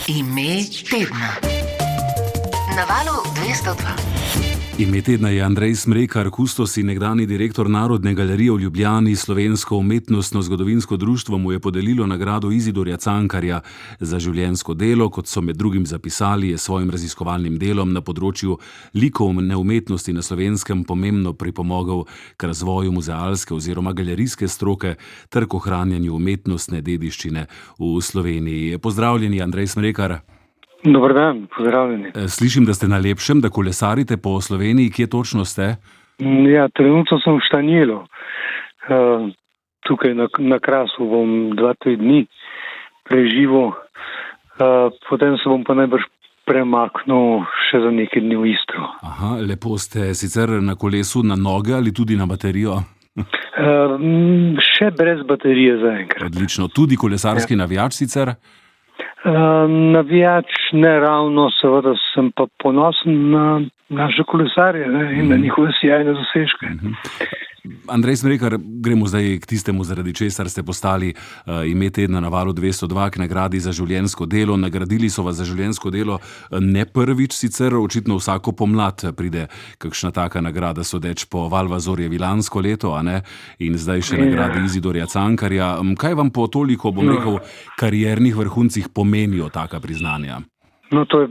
Ime tedna. Na Valu 202. Ime tedna je Andrej Smrekar, kustos in nekdanji direktor Narodne galerije v Ljubljani. Slovensko umetnostno zgodovinsko društvo mu je podelilo nagrado Izidorja Cankarja za življenjsko delo. Kot so med drugim zapisali, je svojim raziskovalnim delom na področju likovne umetnosti na Slovenskem pomembno pripomogel k razvoju muzealske oziroma galerijske stroke ter k ohranjanju umetnostne dediščine v Sloveniji. Pozdravljeni, Andrej Smrekar. Dober dan, pozdravljeni. Slišim, da ste na lepšem, da kolesarite po Sloveniji. Kje točno ste? Ja, trenutno sem v Štanjelu. Tukaj na Krasu bom 2-3 dni preživel, potem se bom pa najbrž premaknil še za nekaj dni v Istro. Aha, lepo. Ste sicer na kolesu na noge ali tudi na baterijo? Še brez baterije zaenkrat. Odlično. Tudi kolesarski navijač sicer? Navijač ne ravno, seveda sem pa ponosen na naše kolesarje in na njihove sjajne dosežke. Andrej Smrekar, gremo zdaj k tistemu, zaradi česar ste postali ime tedna na Valu 202, k nagradi za življenjsko delo. Nagradili so vas za življenjsko delo ne prvič, sicer očitno vsako pomlad pride kakšna taka nagrada, sodeč po Valvazorjevi lansko leto, a ne? In zdaj še nagradi Izidorja Cankarja. Kaj vam po toliko, bom rekel, kariernih vrhuncih pomenijo taka priznanja? No, to je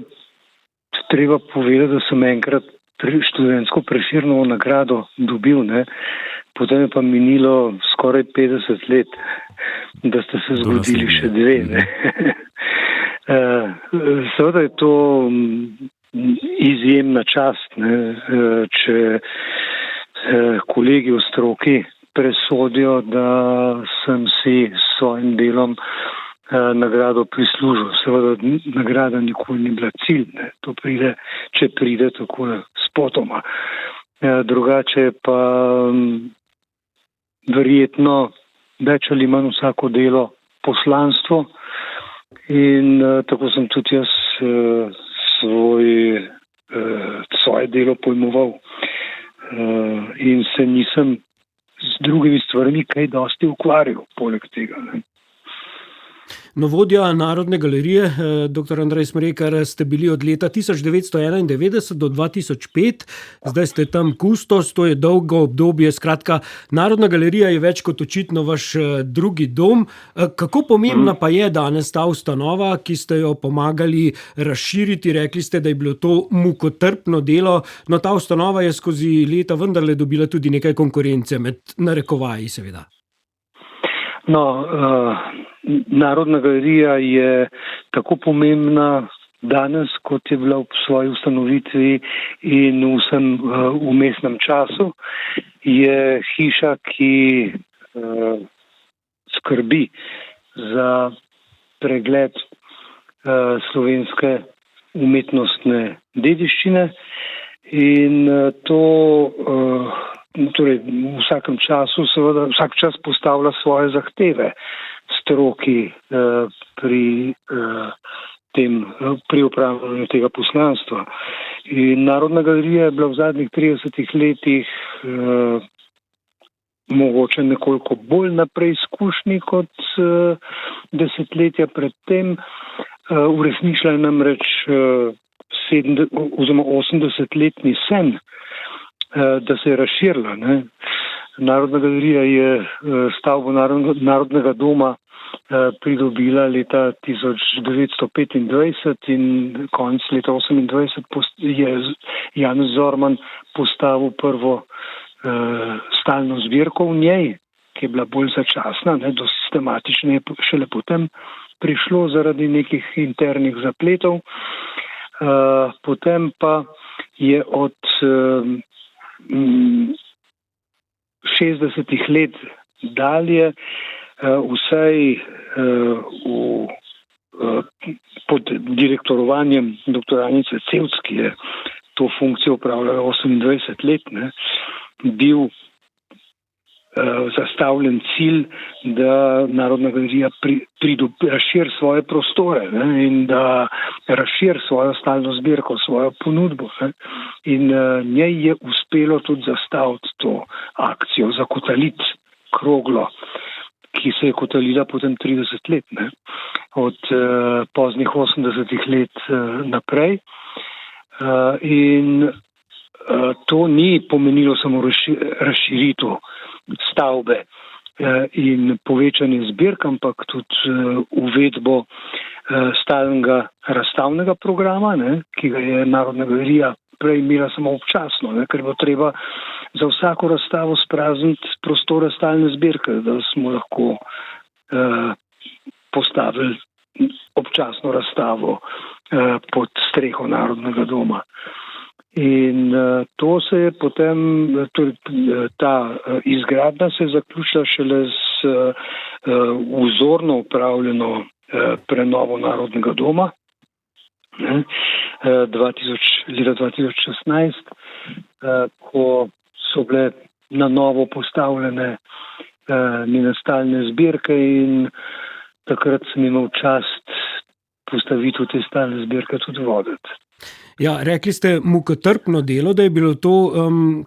treba povedati, da sem enkrat študentsko Prešernovo nagrado dobil, ne. Potem je pa minilo skoraj 50 let, da ste se zgodili še dve, ne. Seveda je to izjemna čast, ne, če kolegi v stroki presodijo, da sem si s svojim delom nagrado prislužil. Seveda nagrada nikoli ni bila cilj, ne. To pride, če pride tako spotoma. Drugače pa verjetno več ali manj vsako delo poslanstvo in tako sem tudi jaz svoje delo pojmoval in se nisem z drugimi stvarmi kaj dosti ukvarjal poleg tega, ne. No, vodja Narodne galerije, dr. Andrej Smrekar, ste bili od leta 1991 do 2005, zdaj ste tam kustos, to je dolgo obdobje. Skratka, Narodna galerija je več kot očitno vaš drugi dom. Kako pomembna pa je danes ta ustanova, ki ste jo pomagali razširiti? Rekli ste, da je bilo to mukotrpno delo, no ta ustanova je skozi leta vendarle dobila tudi nekaj konkurence, med narekovaji seveda. No, Narodna galerija je tako pomembna danes, kot je bila v svoji ustanovitvi in v vsem vmesnem času. Je hiša, ki skrbi za pregled slovenske umetnostne dediščine in to torej v vsakem času, seveda vsak čas postavlja svoje zahteve stroki pri upravljanju tega poslanstva. In Narodna galerija je bila v zadnjih 30 letih mogoče nekoliko bolj na preizkušnji kot desetletja predtem. Uresničila je namreč 80-letni sen, da se je razširila, ne. Narodna galerija je stavbo Narodnega doma pridobila leta 1925 in konec leta 1928 je Janez Zorman postavil prvo stalno zbirko v njej, ki je bila bolj začasna, ne, do sistematične je šele potem prišlo zaradi nekih internih zapletov. Potem pa je od 60 let dalje vsaj pod direktorovanjem dr. Anice Cevc, ki je to funkcijo upravljala 28 let, ne, bil zastavljen cilj, da Narodna galerija razširi svoje prostore, ne, in da razširi svojo stalno zbirko, svojo ponudbo, ne. In njej je uspelo tudi zastaviti to akcijo, zakotaliti kroglo ki se je kotalila potem 30 let, ne? Od poznih 80 let naprej. In to ni pomenilo samo razširitev stavbe in povečanje zbirk, ampak tudi uvedbo stalnega razstavnega programa, ne, ki ga je Narodna galerija prej imela samo občasno, ne, ker bo treba za vsako razstavo sprazniti prostore stalne zbirke, da smo lahko postavili občasno razstavo pod streho Narodnega doma. In to se je potem, ta izgradnja se je zaključila šele z vzorno upravljeno prenovo Narodnega doma, ne, leta 2016, ko so bile na novo postavljene njene stalne zbirke in takrat sem imel čast postavitev te stalne zbirke tudi voditi. Ja, rekli ste mukotrpno delo, da je bilo to,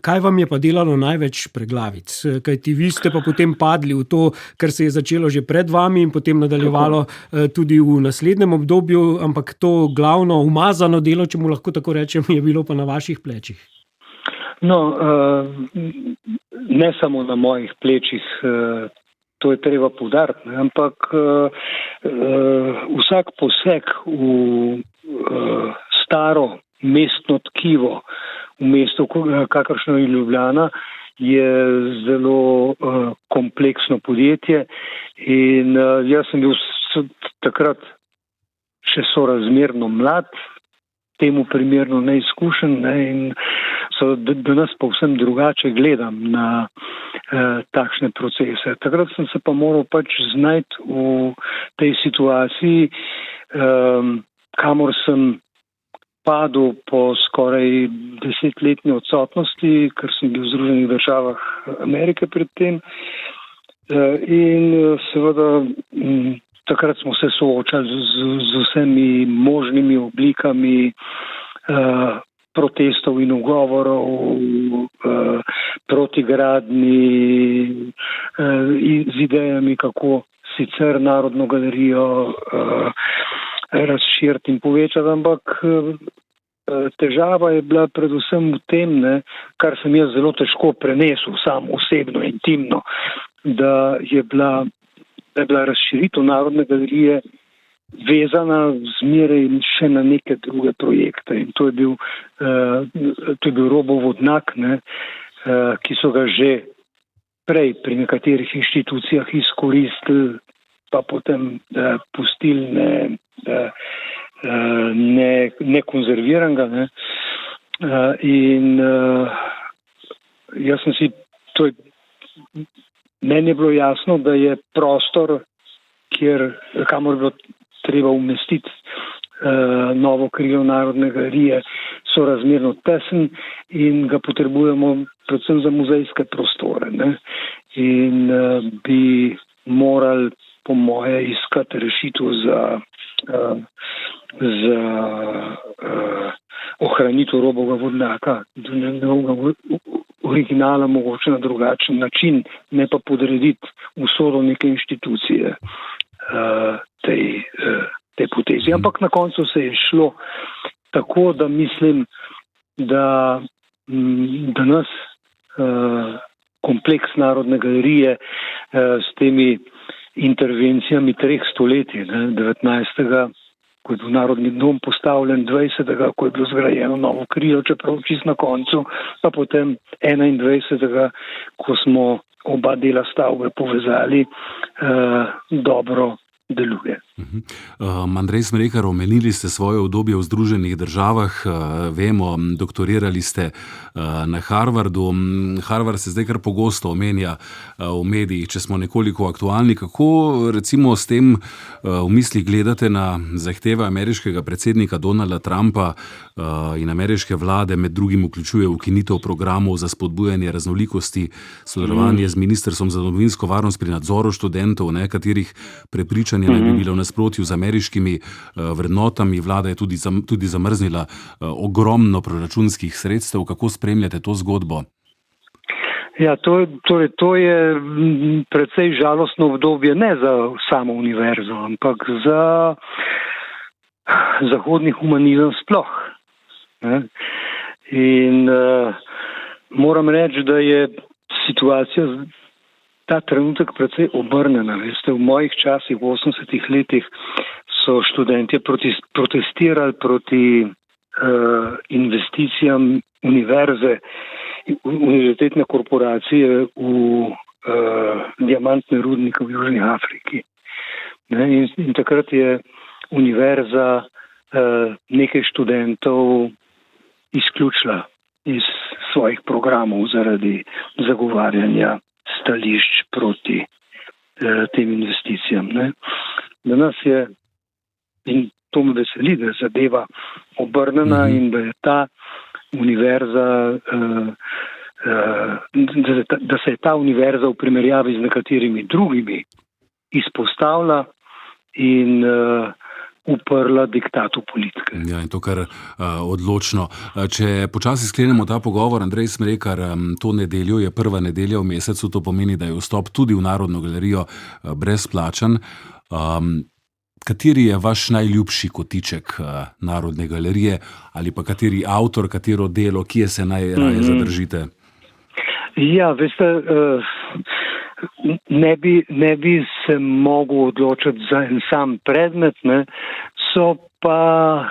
kaj vam je pa delalo največ preglavic? Kajti vi ste pa potem padli v to, kar se je začelo že pred vami in potem nadaljevalo tudi v naslednjem obdobju, ampak to glavno umazano delo, če mu lahko tako rečem, je bilo pa na vaših plečih. No, ne samo na mojih plečih, to je treba poudariti, ampak vsak poseg v staro mestno tkivo v mestu, kakršno je Ljubljana, je zelo kompleksno podjetje in jaz sem bil takrat še sorazmerno mlad, temu primerno neizkušen, ne, in danes povsem drugače gledam na takšne procese. Takrat sem se pa moral pač znajti v tej situaciji, kamor sem padel po skoraj 10-letni odsotnosti, ker sem bil v Združenih državah Amerike predtem. In seveda takrat smo se soočali z vsemi možnimi oblikami protestov in ugovorov, protigradnji, z idejami, kako sicer Narodno galerijo razširiti in povečati, ampak težava je bila predvsem v tem, ne, kar sem jaz zelo težko prenesel sam osebno, intimno, da je bila razširitev Narodne galerije vezana zmeraj še na neke druge projekte. In to je bil robovodnak, ne, ki so ga že prej pri nekaterih inštitucijah izkoristili, pa potem pustili nekonzerviranega. Ne. In jaz sem si, meni je bilo jasno, da je prostor, kamor bilo treba umestiti novo krilo Narodne galerije, sorazmerno tesen in ga potrebujemo predvsem za muzejske prostore. Ne. In bi morali po moje iskati rešitev za ohranitev robovega vodnjaka, originala mogoče na drugačen način, ne pa podrediti usodo neke inštitucije tej potezi. Ampak na koncu se je šlo tako, da mislim, da nas kompleks Narodne galerije s temi intervencijami 3 stoletij, 19. ko je bil Narodni dom postavljen, 20. ko je bilo zgrajeno novo krilo, čeprav čisto na koncu, pa potem 21. ko smo oba dela stavbe povezali, dobro deluje. Andrej Smrekar, omenili ste svoje obdobje v Združenih državah, vemo, doktorirali ste na Harvardu. Harvard se zdaj kar pogosto omenja v medijih, če smo nekoliko aktualni. Kako recimo s tem v misli gledate na zahteve ameriškega predsednika Donalda Trumpa in ameriške vlade, med drugim vključuje ukinitev programov za spodbujanje raznolikosti, sodelovanje z Ministrstvom za domovinsko varnost pri nadzoru študentov, katerih prepričanje naj bi bilo v nasprotju z ameriškimi vrednotami. Vlada je tudi zamrznila ogromno proračunskih sredstev. Kako spremljate to zgodbo? Ja, to je precej žalostno obdobje ne za samo univerzo, ampak za zahodni humanizem sploh. Ne? In moram reči, da je situacija ta trenutek precej obrnjena. Veste, v mojih časih, v 80-ih letih, so študentje protestirali proti investicijam univerze, univerzitetne korporacije v diamantne rudnike v Južni Afriki. Ne? In takrat je univerza nekaj študentov izključila iz svojih programov zaradi zagovarjanja stališč proti tem investicijam. Ne? Danes je, in to me veseli, da je zadeva obrnjena in da je ta univerza, da se je ta univerza v primerjavi z nekaterimi drugimi izpostavila in uprla diktatu politike. Ja, in to kar odločno. Če počasi sklenemo ta pogovor, Andrej Smrekar, to nedeljo je prva nedelja v mesecu, to pomeni, da je vstop tudi v Narodno galerijo brezplačen. Kateri je vaš najljubši kotiček Narodne galerije ali pa kateri avtor, katero delo, kje se najraje zadržite? Ja, veste, ne bi se mogel odločiti za en sam predmet, ne? So pa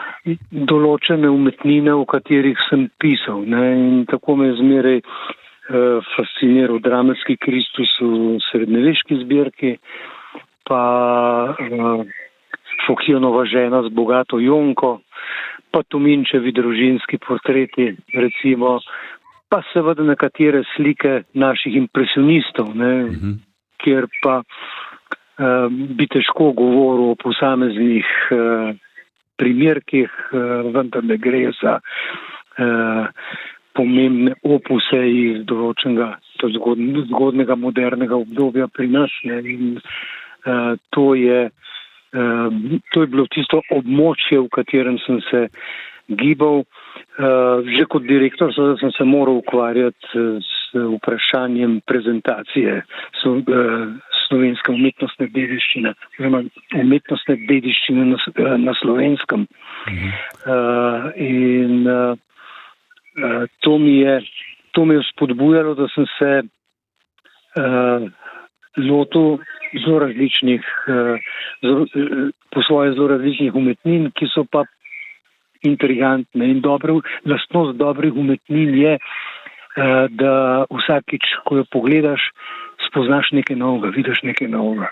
določene umetnine, v katerih sem pisal. Ne? In tako me je zmeraj fasciniral Drameljski Kristus v srednjeveški zbirki, pa Fokionova žena z bogato Jonko, pa Tominčevi družinski portreti, recimo, pa seveda nekatere slike naših impresionistov, ne, kjer pa bi težko govoril o posameznih primerkih, vendar ne gre za pomembne opuse iz določenega zgodnega modernega obdobja pri nas. Ne, in to je bilo tisto območje, v katerem sem se gibal. Že kot direktor sem se moral ukvarjati s vprašanjem prezentacije slovenske umetnostne dediščine, oziroma umetnostne dediščine na Slovenskem. In to me je spodbujalo, da sem se lotil po svoje zelo različnih umetnin, ki so pa intrigantne. In lastnost dobrih umetnin je, da vsakič, ko jo pogledaš, spoznaš nekaj novega, vidiš nekaj novega.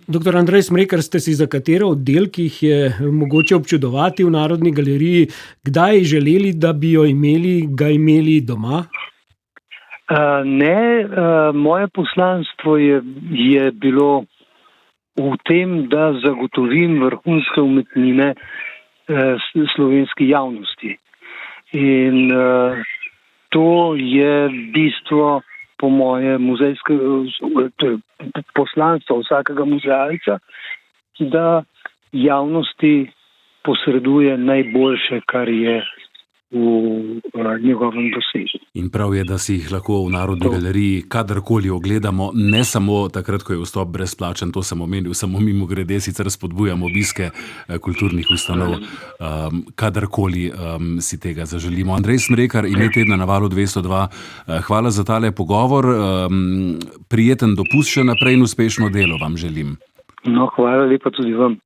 Doktor Andrej Smrekar, ste si za katero od del, ki jih je mogoče občudovati v Narodni galeriji, kdaj želeli, da bi ga imeli doma? Ne, moje poslanstvo je bilo v tem, da zagotovim vrhunske umetnine slovenski javnosti. In to je bistvo, po moje, poslanstvo vsakega muzealca, da javnosti posreduje najboljše, kar je v njegovem dosežku. In prav je, da si jih lahko v Narodni galeriji kadarkoli ogledamo, ne samo takrat, ko je vstop brezplačen, to sem omenil, samo mimogrede, sicer spodbujamo obiske kulturnih ustanov, kadarkoli si tega zaželimo. Andrej Smrekar, ime tedna na Valu 202, hvala za tale pogovor, prijeten dopust še naprej in uspešno delo vam želim. No, hvala lepa tudi vam.